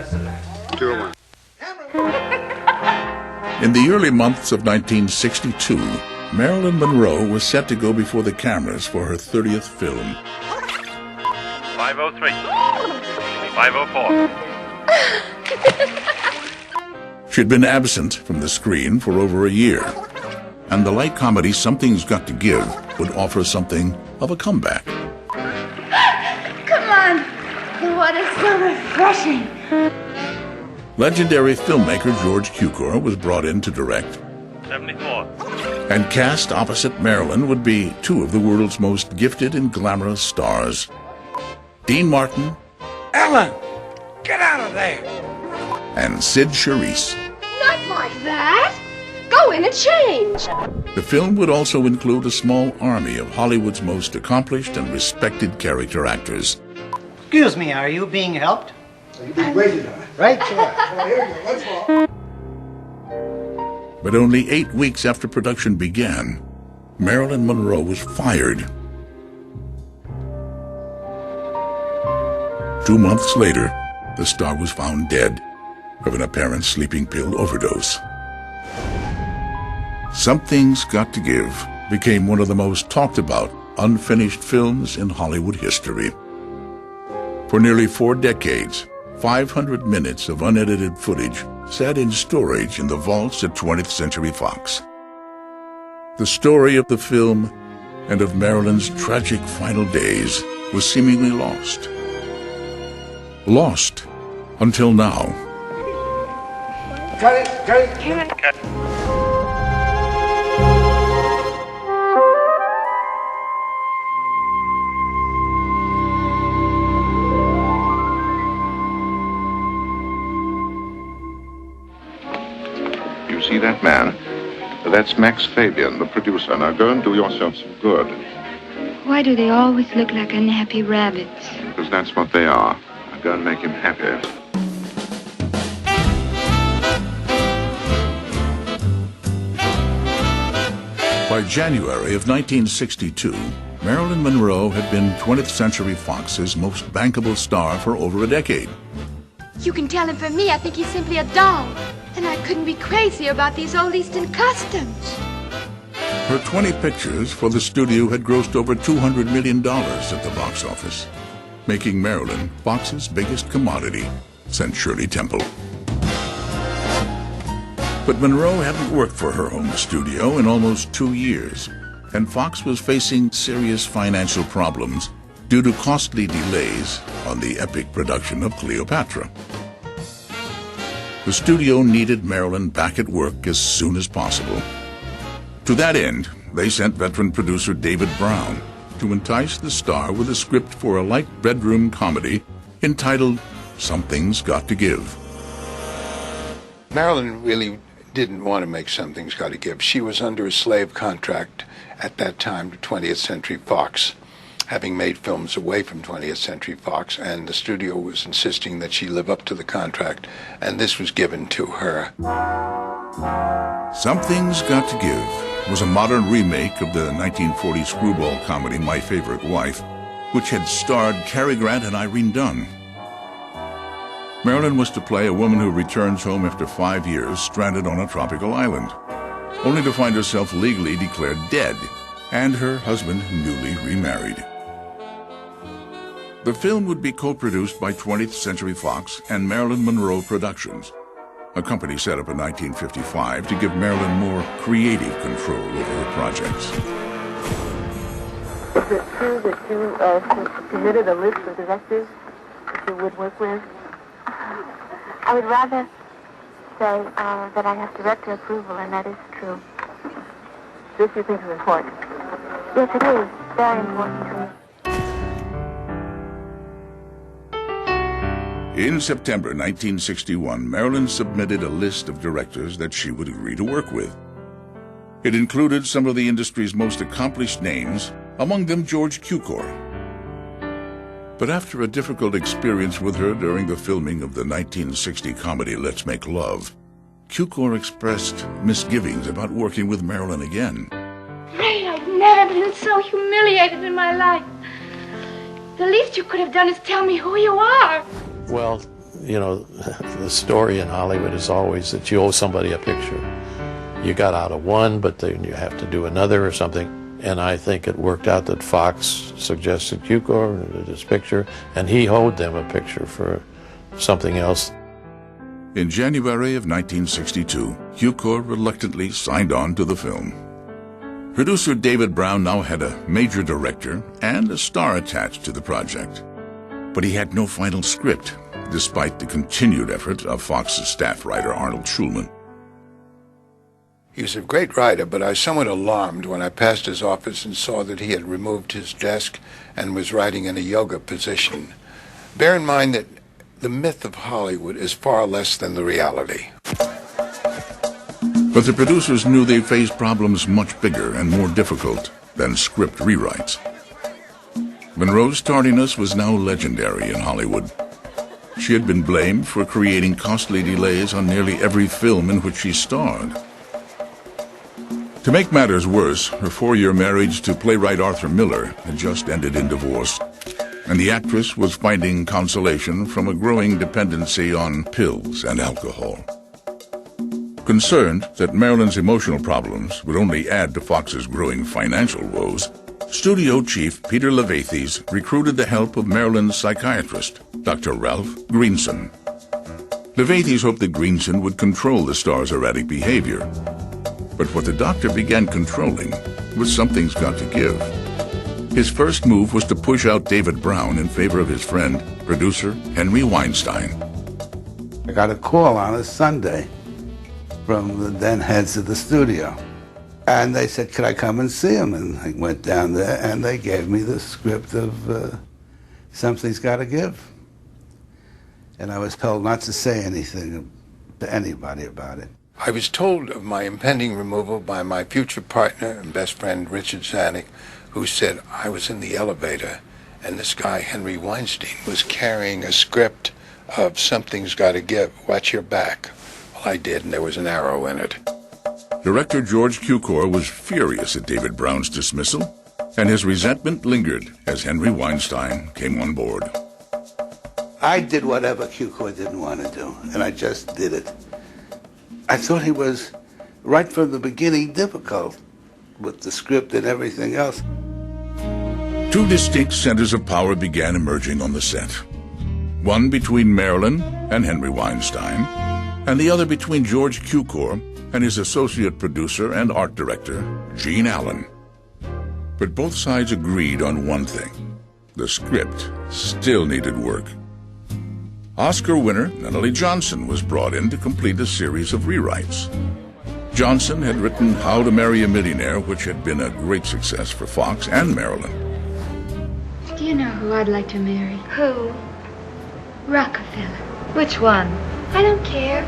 2-1. In the early months of 1962, Marilyn Monroe was set to go before the cameras for her 30th film. 503. 504. She'd been absent from the screen for over a year, and the light comedy Something's Got to Give would offer something of a comeback. Come on! The water's so refreshing. Legendary filmmaker George Cukor was brought in to direct. 74. And cast opposite Marilyn would be two of the world's most gifted and glamorous stars. Dean Martin. Ellen! Get out of there! And Sid Charisse. Not like that! Go in and change! The film would also include a small army of Hollywood's most accomplished and respected character actors. Excuse me, are you being helped? Are you being waited on? Right, sir. Well, here you go. Let's walk. But only 8 weeks after production began, Marilyn Monroe was fired. 2 months later, the star was found dead of an apparent sleeping pill overdose. Something's Got to Give became one of the most talked about unfinished films in Hollywood history. For nearly 4 decades, 500 minutes of unedited footage sat in storage in the vaults at 20th Century Fox. The story of the film and of Marilyn's tragic final days was seemingly lost. Lost until now. Cut it. Cut. You see that man? That's Max Fabian, the producer. Now go and do yourself some good. Why do they always look like unhappy rabbits? Because that's what they are. Now go and make him happy. By January of 1962, Marilyn Monroe had been 20th Century Fox's most bankable star for over a decade. You can tell him from me I think he's simply a doll. And I couldn't be crazy about these old Eastern customs. Her 20 pictures for the studio had grossed over $200 million at the box office, making Marilyn Fox's biggest commodity since Shirley Temple. But Monroe hadn't worked for her home studio in almost 2 years, and Fox was facing serious financial problems due to costly delays on the epic production of Cleopatra. The studio needed Marilyn back at work as soon as possible. To that end, they sent veteran producer David Brown to entice the star with a script for a light bedroom comedy entitled Something's Got to Give. Marilyn really didn't want to make Something's Got to Give. She was under a slave contract at that time to 20th Century Fox, having made films away from 20th Century Fox, and the studio was insisting that she live up to the contract, and this was given to her. Something's Got to Give was a modern remake of the 1940 screwball comedy My Favorite Wife, which had starred Cary Grant and Irene Dunne. Marilyn was to play a woman who returns home after 5 years stranded on a tropical island, only to find herself legally declared dead and her husband newly remarried. The film would be co-produced by 20th Century Fox and Marilyn Monroe Productions, a company set up in 1955 to give Marilyn more creative control over her projects. Is it true that you submitted a list of directors that you would work with? I would rather say that I have director approval, and that is true. This you think is important? Yes, it is. Very important to me. In September 1961, Marilyn submitted a list of directors that she would agree to work with. It included some of the industry's most accomplished names, among them George Cukor. But after a difficult experience with her during the filming of the 1960 comedy Let's Make Love, Cukor expressed misgivings about working with Marilyn again. Ray, I've never been so humiliated in my life. The least you could have done is tell me who you are. Well, you know, the story in Hollywood is always that you owe somebody a picture. You got out of one, but then you have to do another or something. And I think it worked out that Fox suggested Cukor did his picture, and he owed them a picture for something else. In January of 1962, Cukor reluctantly signed on to the film. Producer David Brown now had a major director and a star attached to the project. But he had no final script, despite the continued effort of Fox's staff writer Arnold Schulman. He was a great writer, but I was somewhat alarmed when I passed his office and saw that he had removed his desk and was writing in a yoga position. Bear in mind that the myth of Hollywood is far less than the reality. But the producers knew they faced problems much bigger and more difficult than script rewrites. Monroe's tardiness was now legendary in Hollywood. She had been blamed for creating costly delays on nearly every film in which she starred. To make matters worse, her 4-year marriage to playwright Arthur Miller had just ended in divorce, and the actress was finding consolation from a growing dependency on pills and alcohol. Concerned that Marilyn's emotional problems would only add to Fox's growing financial woes, studio chief Peter Levathes recruited the help of Marilyn's psychiatrist, Dr. Ralph Greenson. Levathes hoped that Greenson would control the star's erratic behavior. But what the doctor began controlling was Something's Got to Give. His first move was to push out David Brown in favor of his friend, producer Henry Weinstein. I got a call on a Sunday from the then heads of the studio. And they said, could I come and see him? And I went down there and they gave me the script of Something's Got to Give. And I was told not to say anything to anybody about it. I was told of my impending removal by my future partner and best friend, Richard Zanuck, who said I was in the elevator and this guy, Henry Weinstein, was carrying a script of Something's Got to Give. Watch your back. Well, I did, and there was an arrow in it. Director George Cukor was furious at David Brown's dismissal, and his resentment lingered as Henry Weinstein came on board. I did whatever Cukor didn't want to do, and I just did it. I thought he was, right from the beginning, difficult with the script and everything else. Two distinct centers of power began emerging on the set. One between Marilyn and Henry Weinstein, and the other between George Cukor and his associate producer and art director, Gene Allen. But both sides agreed on one thing. The script still needed work. Oscar winner Nunnally Johnson was brought in to complete a series of rewrites. Johnson had written How to Marry a Millionaire, which had been a great success for Fox and Marilyn. Do you know who I'd like to marry? Who? Rockefeller. Which one? I don't care.